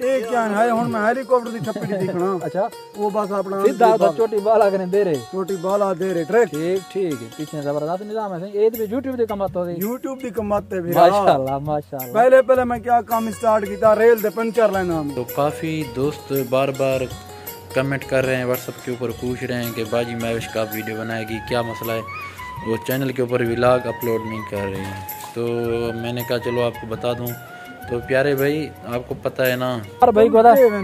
एक क्या है हुन मैं हेलीकॉप्टर दी छप्पी दिखना। अच्छा वो बस अपना सीधा चोटी बाला कने दे रहे, चोटी बाला दे रहे ट्रैक। ठीक है पीछे जबरदस्त निजाम है। ये तो यूट्यूब दी कमाते हो, यूट्यूब दी कमाते भी माशाल्लाह माशाल्लाह। पहले मैं क्या काम स्टार्ट किया, रेल दे पंचर लेना। तो काफ़ी दोस्त बार बार कमेंट कर रहे हैं, व्हाट्सएप के ऊपर पूछ रहे हैं कि बाजी महविश का वीडियो बनाएगी, क्या मसला है, वो चैनल के ऊपर व्लॉग अपलोड नहीं कर रही हैं। तो मैंने कहा चलो आपको बता दूं। तो प्यारे भाई आपको पता है ना भाई को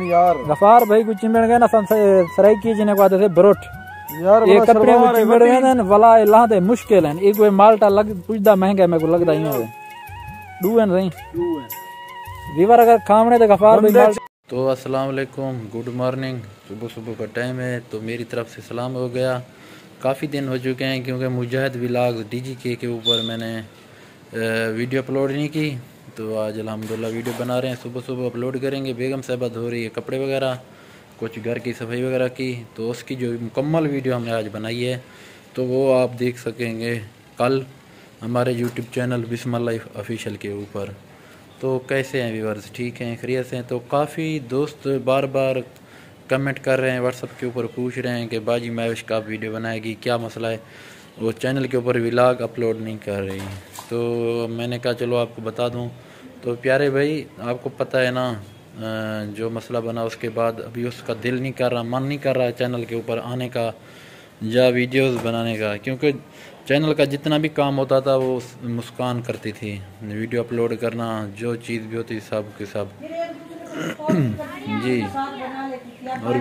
यार गफार भाई को चिमड़ गए ना सराय की जिने को आते थे ब्रोट यार, ये कपड़े में चिमड़ गए ना वाला इला दे मुश्किल है। एक वे माल्टा लग पूछदा महंगा मेरे को लगदा ही है डून रही वीवर अगर खामने तो गफार भाई। तो अस्सलाम वालेकुम, गुड मॉर्निंग, सुबह का टाइम है। तो मेरी तरफ से सलाम हो गया। काफ़ी दिन हो चुके हैं क्योंकि मुजाहिद व्लॉग डीजीके के ऊपर मैंने वीडियो अपलोड नहीं की। तो आज अल्हम्दुलिल्लाह वीडियो बना रहे हैं, सुबह अपलोड करेंगे। बेगम साहबा धो रही है कपड़े वगैरह, कुछ घर की सफाई वगैरह की। तो उसकी जो मुकम्मल वीडियो हमने आज बनाई है तो वो आप देख सकेंगे कल हमारे यूट्यूब चैनल बिस्मिल्लाह ऑफिशियल के ऊपर। तो कैसे हैं व्यूअर्स, ठीक हैं, खैरियत से हैं? तो काफ़ी दोस्त बार बार कमेंट कर रहे हैं, व्हाट्सएप के ऊपर पूछ रहे हैं कि बाजी महविश का वीडियो बनाएगी, क्या मसला है, वो चैनल के ऊपर व्लॉग अपलोड नहीं कर रही। तो मैंने कहा चलो आपको बता दूं। तो प्यारे भाई आपको पता है ना जो मसला बना उसके बाद अभी उसका दिल नहीं कर रहा, मन नहीं कर रहा चैनल के ऊपर आने का या वीडियोस बनाने का, क्योंकि चैनल का जितना भी काम होता था वो मुस्कान करती थी, वीडियो अपलोड करना, जो चीज़ भी होती सब के सब जी। और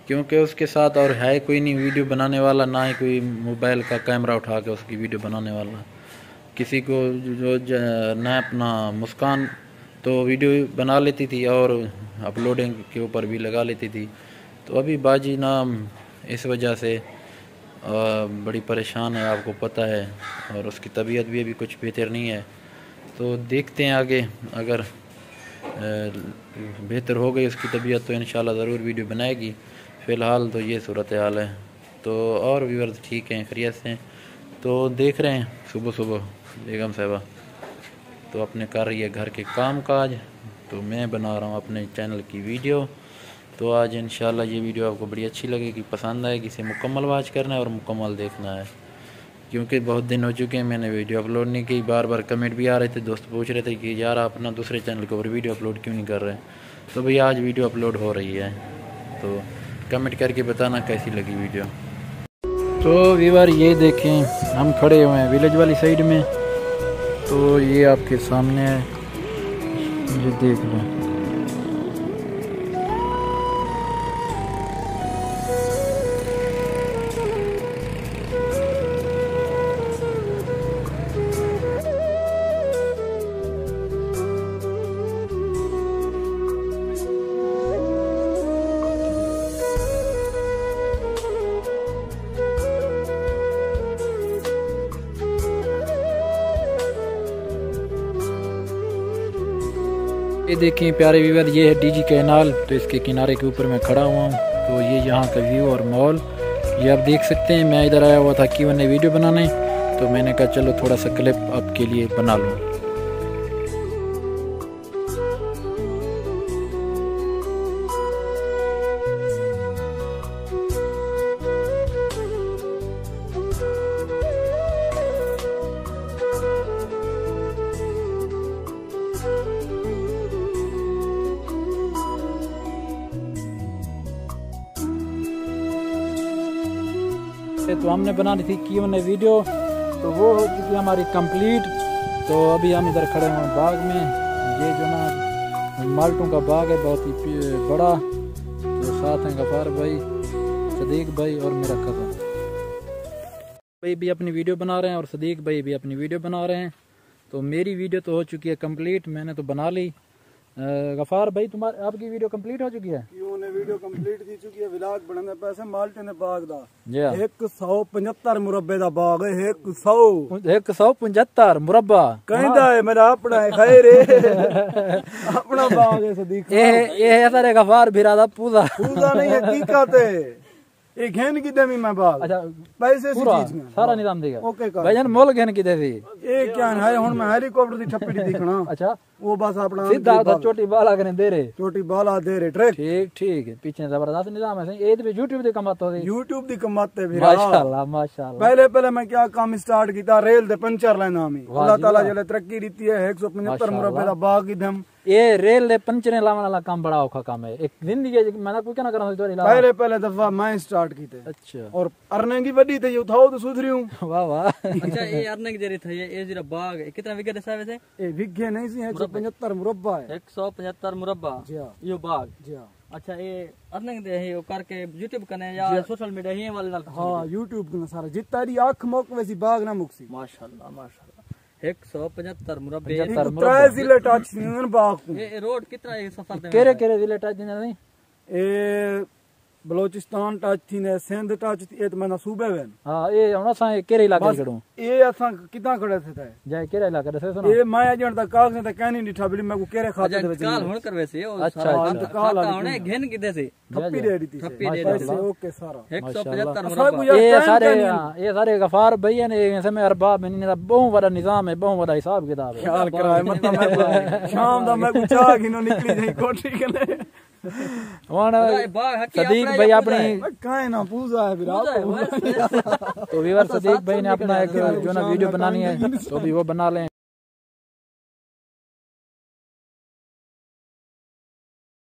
क्योंकि उसके साथ और है कोई नहीं वीडियो बनाने वाला, ना ही कोई मोबाइल का कैमरा उठा के उसकी वीडियो बनाने वाला। किसी को जो न अपना मुस्कान तो वीडियो बना लेती थी और अपलोडिंग के ऊपर भी लगा लेती थी। तो अभी बाजी ना इस वजह से बड़ी परेशान है, आपको पता है, और उसकी तबीयत भी अभी कुछ बेहतर नहीं है। तो देखते हैं आगे, अगर बेहतर हो गई उसकी तबीयत तो इंशाल्लाह ज़रूर वीडियो बनाएगी। फ़िलहाल तो ये सूरत हाल है। तो और व्यूअर्स ठीक हैं, खैरियत से हैं। तो देख रहे हैं सुबह बेगम साहबा तो अपने कर रही है घर के काम काज, तो मैं बना रहा हूँ अपने चैनल की वीडियो। तो आज इंशाल्लाह ये वीडियो आपको बड़ी अच्छी लगेगी, पसंद आएगी। इसे मुकम्मल वॉच करना है और मुकम्मल देखना है, क्योंकि बहुत दिन हो चुके हैं मैंने वीडियो अपलोड नहीं की। बार बार कमेंट भी आ रहे थे, दोस्त पूछ रहे थे कि यार आप अपना दूसरे चैनल के ऊपर वीडियो अपलोड क्यों नहीं कर रहे। तो भैया आज वीडियो अपलोड हो रही है, तो कमेंट करके बताना कैसी लगी वीडियो। तो व्यूअर ये देखें हम खड़े हुए हैं विलेज वाली साइड में, तो ये आपके सामने है, ये देख लें। ये देखें प्यारे व्यूअर, ये है डीजी कैनाल। तो इसके किनारे के ऊपर मैं खड़ा हुआ हूँ। तो ये यहाँ का व्यू और मॉल ये आप देख सकते हैं। मैं इधर आया हुआ था कि मैंने वीडियो बनाने, तो मैंने कहा चलो थोड़ा सा क्लिप आपके लिए बना लूँ। तो हमने बनानी थी कि हमने वीडियो, तो वो हो चुकी हमारी कंप्लीट। तो अभी हम इधर खड़े हुए बाग में। ये जो ना माल्टों का बाग है, बहुत ही बड़ा। तो साथ हैं गफार भाई, सदीक भाई और मेरा कज़न भाई भी अपनी वीडियो बना रहे हैं और सदीक भाई भी अपनी वीडियो बना रहे हैं। तो मेरी वीडियो तो हो चुकी है कंप्लीट, मैंने तो बना ली। गफार भाई तुम्हारी आपकी वीडियो कंप्लीट हो चुकी है? वीडियो कंप्लीट की चुकी है। व्लॉग बनाने पैसे माल्टे ने बाग दा 175 मुरब्बे दा बाग है। 175 मुरब्बा कहंदा है मेरा अपना है, खैर है अपना बाग है सदीक। ये है सारे गफार बिरादा पूजा नहीं हकीकत है। ये घेन की दमी मैं बाग अच्छा पैसे से पूरा चीज में सारा निजाम देगा ओके कर भाईजान मोल घेन की दे दी ये क्या है हुन मैं हेलीकॉप्टर दी छप्पी दिखना अच्छा वो बस अपना सीधा उधर चोटी बाला करने दे रहे चोटी बाला दे रहे ट्रैक ठीक ठीक पीछे जबरदस्त निजाम है ये तो यूट्यूब दे कमाते हो यूट्यूब दी कमाते भी माशाल्लाह माशाल्लाह पहले मैं क्या काम स्टार्ट किया रेल दे पंचर लाइन में अल्लाह ताला जले तरक्की रीती है 175 मुरब्बे दा बाग की दम ये रेल दे पंचरे लावन वाला काम बड़ा औखा काम है एक जिंदगी मैंने पूछा ना करा तो पहले दफा मैं स्टार्ट की थे अच्छा और अर्निंग की बड़ी थे उठाओ तो सुधरी हूं वाह वाह अच्छा ये अर्निंग जरी था ये जरा बाग कितना विकेट है साहब से ये विघे नहीं सी 175 मुरब्बा है 175 मुरब्बा जी हां यो बाग जी हां अच्छा ये अर्निंग दे है करके यूट्यूब कने या सोशल मीडिया ये वाले नाल हां यूट्यूब के सारा जितारी आंख मोक वैसी बाग ना मुक्सी माशाल्लाह माशाल्लाह 175 मुरब्बे 75 त्राय जिले टच नहीं बाग को ये रोड कितना ये सफर दे केरे जिले टच नहीं ए बलोचिस्तान टच थी ने सिंध टच थी ए तो मैंने सूबे में हां ये होना सा केरे इलाके कड़ो ये असा कितना खड़े थे जाए केरे इलाके से सुनो ये मैं अजण तक कागज ने कहनी नहीं ठबली मैं को केरे खाते दे काल हुन करवे से अच्छा काल होने घेन किदे से थप्पी दे रही थी थप्पी दे रही पैसे ओके सारा 175 मुरब्बा ये सारे गफार भैया ने इसमें अरबाब में ने बहुत बड़ा निजाम है बहुत बड़ा हिसाब किताब है ख्याल कराए मतलब मैं शाम दा मैं कुछ आ गिनो निकली जाई कोठी के सदीक भाई अपनी काहे ना पूजा है फिर आप तो व्यूअर सदीक भाई ने अपना एक जो ना वीडियो बनानी है तो भी वो बना लें।